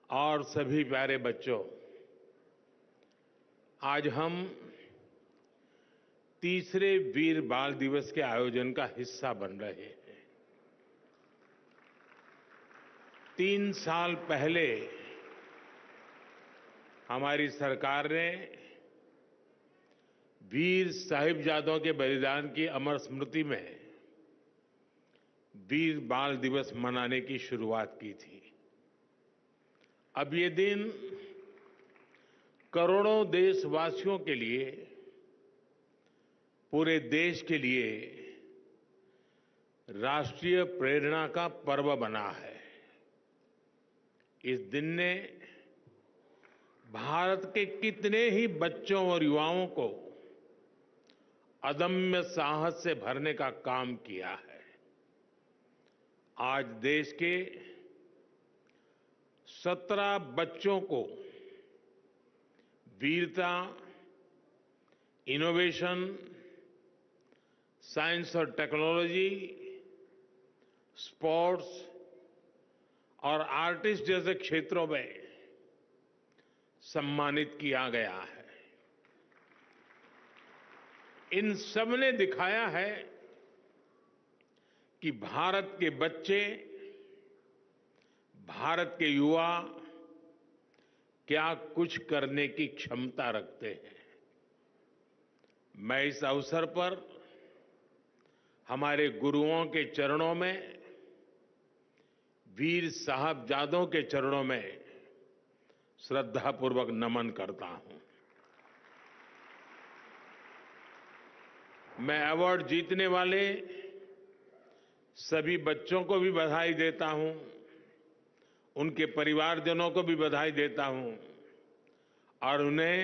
और सभी प्यारे बच्चों, आज हम तीसरे वीर बाल दिवस के आयोजन का हिस्सा बन रहे हैं। 3 साल पहले हमारी सरकार ने वीर साहिबजादों के बलिदान की अमर स्मृति में वीर बाल दिवस मनाने की शुरुआत की थी। अब ये दिन करोड़ों देशवासियों के लिए, पूरे देश के लिए राष्ट्रीय प्रेरणा का पर्व बना है। इस दिन ने भारत के कितने ही बच्चों और युवाओं को अदम्य साहस से भरने का काम किया है। आज देश के 17 बच्चों को वीरता, इनोवेशन, साइंस और टेक्नोलॉजी, स्पोर्ट्स और आर्टिस्ट जैसे क्षेत्रों में सम्मानित किया गया है। इन सब ने दिखाया है कि भारत के बच्चे, भारत के युवा क्या कुछ करने की क्षमता रखते हैं। मैं इस अवसर पर हमारे गुरुओं के चरणों में, वीर साहबजादों के चरणों में श्रद्धापूर्वक नमन करता हूं। मैं अवार्ड जीतने वाले सभी बच्चों को भी बधाई देता हूं, उनके परिवारजनों को भी बधाई देता हूं और उन्हें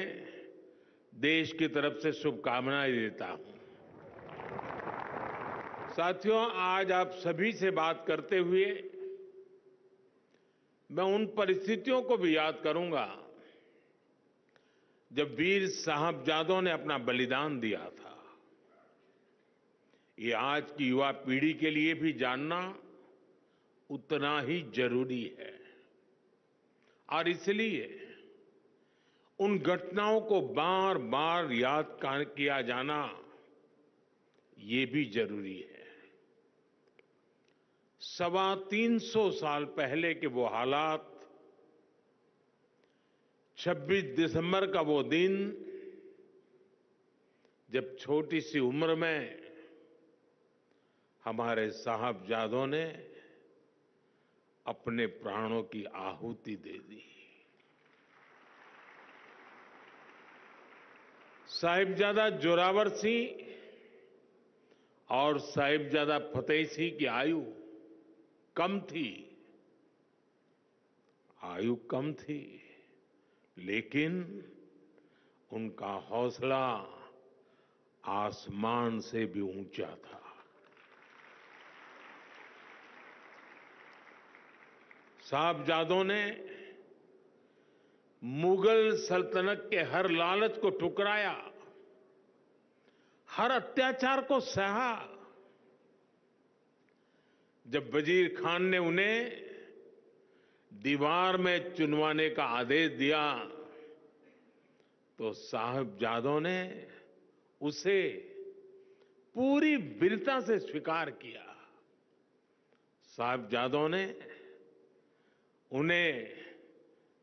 देश की तरफ से शुभकामनाएं देता हूं। साथियों, आज आप सभी से बात करते हुए मैं उन परिस्थितियों को भी याद करूंगा जब वीर साहबजादों ने अपना बलिदान दिया था। ये आज की युवा पीढ़ी के लिए भी जानना उतना ही जरूरी है और इसलिए उन घटनाओं को बार बार याद किया जाना ये भी जरूरी है। 325 साल पहले के वो हालात, 26 दिसंबर का वो दिन जब छोटी सी उम्र में हमारे साहबजादों ने अपने प्राणों की आहुति दे दी। साहिबजादा जोरावर सिंह और साहिबजादा फतेह सिंह की आयु कम थी, लेकिन उनका हौसला आसमान से भी ऊंचा था। साहबजादों ने मुगल सल्तनत के हर लालच को ठुकराया, हर अत्याचार को सहा। जब वजीर खान ने उन्हें दीवार में चुनवाने का आदेश दिया तो साहबजादों ने उसे पूरी वीरता से स्वीकार किया। साहबजादों ने उन्हें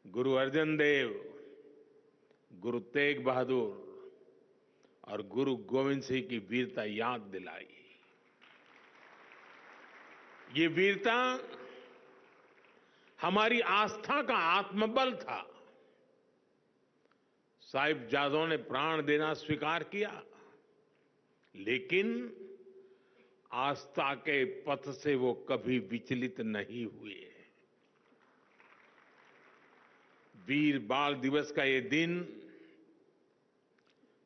गुरु अर्जन देव, गुरु तेग बहादुर और गुरु गोविंद सिंह की वीरता याद दिलाई। ये वीरता हमारी आस्था का आत्मबल था। साहिबजादों ने प्राण देना स्वीकार किया, लेकिन आस्था के पथ से वो कभी विचलित नहीं हुए। वीर बाल दिवस का ये दिन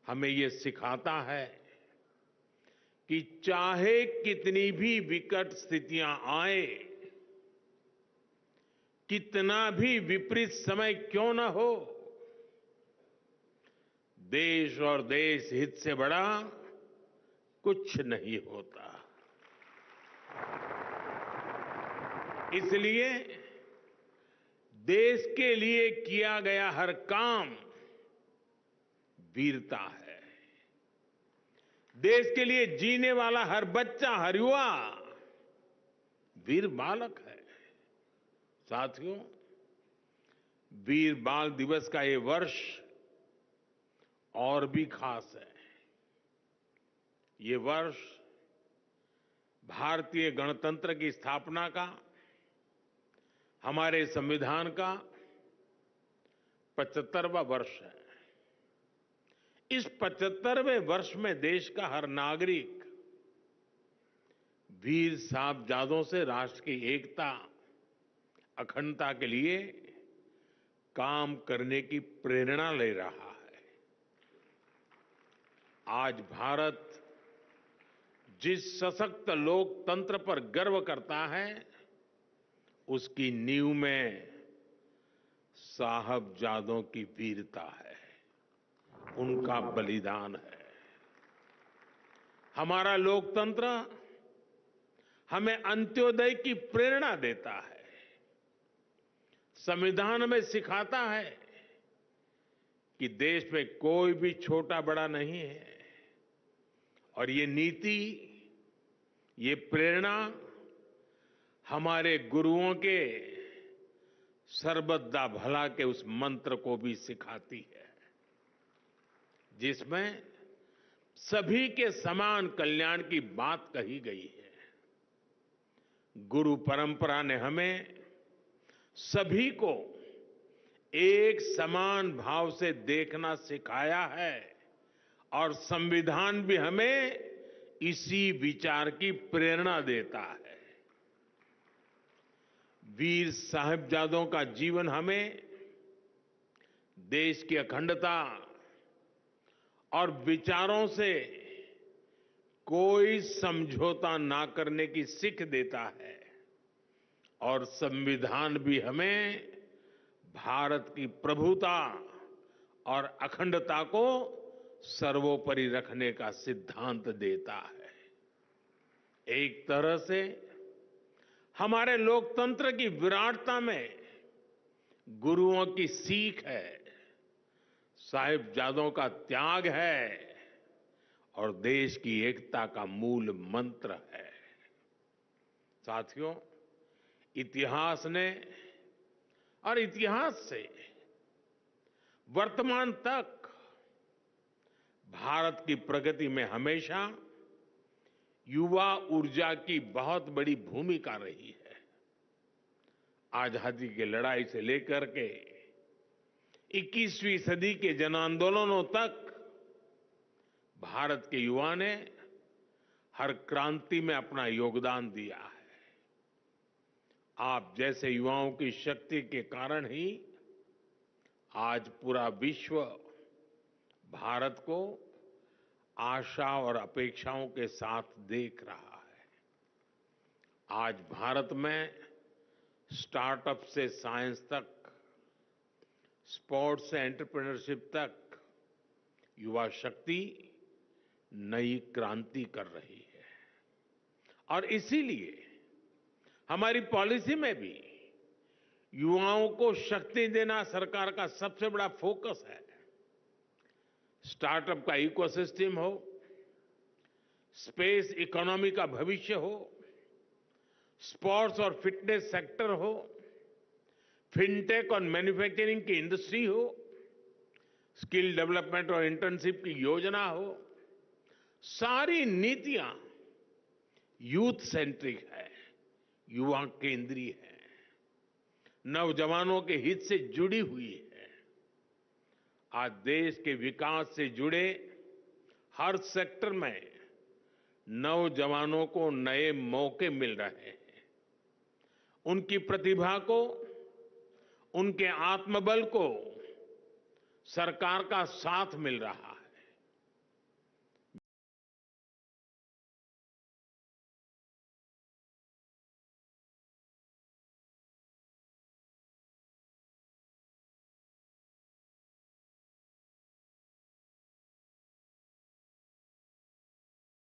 हमें ये सिखाता है कि चाहे कितनी भी विकट स्थितियां आए, कितना भी विपरीत समय क्यों न हो, देश और देश हित से बड़ा कुछ नहीं होता। इसलिए देश के लिए किया गया हर काम वीरता है। देश के लिए जीने वाला हर बच्चा, हर युवा वीर बालक है। साथियों, वीर बाल दिवस का ये वर्ष और भी खास है। ये वर्ष भारतीय गणतंत्र की स्थापना का, हमारे संविधान का 75वां वर्ष है। इस 75वें वर्ष में देश का हर नागरिक वीर साहबजादों से राष्ट्र की एकता, अखंडता के लिए काम करने की प्रेरणा ले रहा है। आज भारत जिस सशक्त लोकतंत्र पर गर्व करता है, उसकी नींव में साहबजादों की वीरता है, उनका बलिदान है। हमारा लोकतंत्र हमें अंत्योदय की प्रेरणा देता है। संविधान में सिखाता है कि देश में कोई भी छोटा बड़ा नहीं है, और ये नीति, ये प्रेरणा हमारे गुरुओं के सर्वदा भला के उस मंत्र को भी सिखाती है, जिसमें सभी के समान कल्याण की बात कही गई है। गुरु परंपरा ने हमें सभी को एक समान भाव से देखना सिखाया है, और संविधान भी हमें इसी विचार की प्रेरणा देता है। वीर साहिबजादों का जीवन हमें देश की अखंडता और विचारों से कोई समझौता ना करने की सीख देता है, और संविधान भी हमें भारत की प्रभुता और अखंडता को सर्वोपरि रखने का सिद्धांत देता है। एक तरह से हमारे लोकतंत्र की विराटता में गुरुओं की सीख है, साहिबजादों का त्याग है, और देश की एकता का मूल मंत्र है। साथियों, इतिहास ने और इतिहास से वर्तमान तक भारत की प्रगति में हमेशा युवा ऊर्जा की बहुत बड़ी भूमिका रही है। आजादी की लड़ाई से लेकर के 21वीं सदी के जन आंदोलनों तक भारत के युवा ने हर क्रांति में अपना योगदान दिया है। आप जैसे युवाओं की शक्ति के कारण ही आज पूरा विश्व भारत को आशा और अपेक्षाओं के साथ देख रहा है। आज भारत में स्टार्टअप से साइंस तक, स्पोर्ट्स से एंटरप्रेन्योरशिप तक युवा शक्ति नई क्रांति कर रही है। और इसीलिए हमारी पॉलिसी में भी युवाओं को शक्ति देना सरकार का सबसे बड़ा फोकस है। स्टार्टअप का इकोसिस्टम हो, स्पेस इकोनॉमी का भविष्य हो, स्पोर्ट्स और फिटनेस सेक्टर हो, फिनटेक और मैन्युफैक्चरिंग की इंडस्ट्री हो, स्किल डेवलपमेंट और इंटर्नशिप की योजना हो, सारी नीतियां यूथ सेंट्रिक है, युवा केंद्रीय है, नौजवानों के हित से जुड़ी हुई है। आज देश के विकास से जुड़े हर सेक्टर में नौजवानों को नए मौके मिल रहे हैं। उनकी प्रतिभा को, उनके आत्मबल को सरकार का साथ मिल रहा है।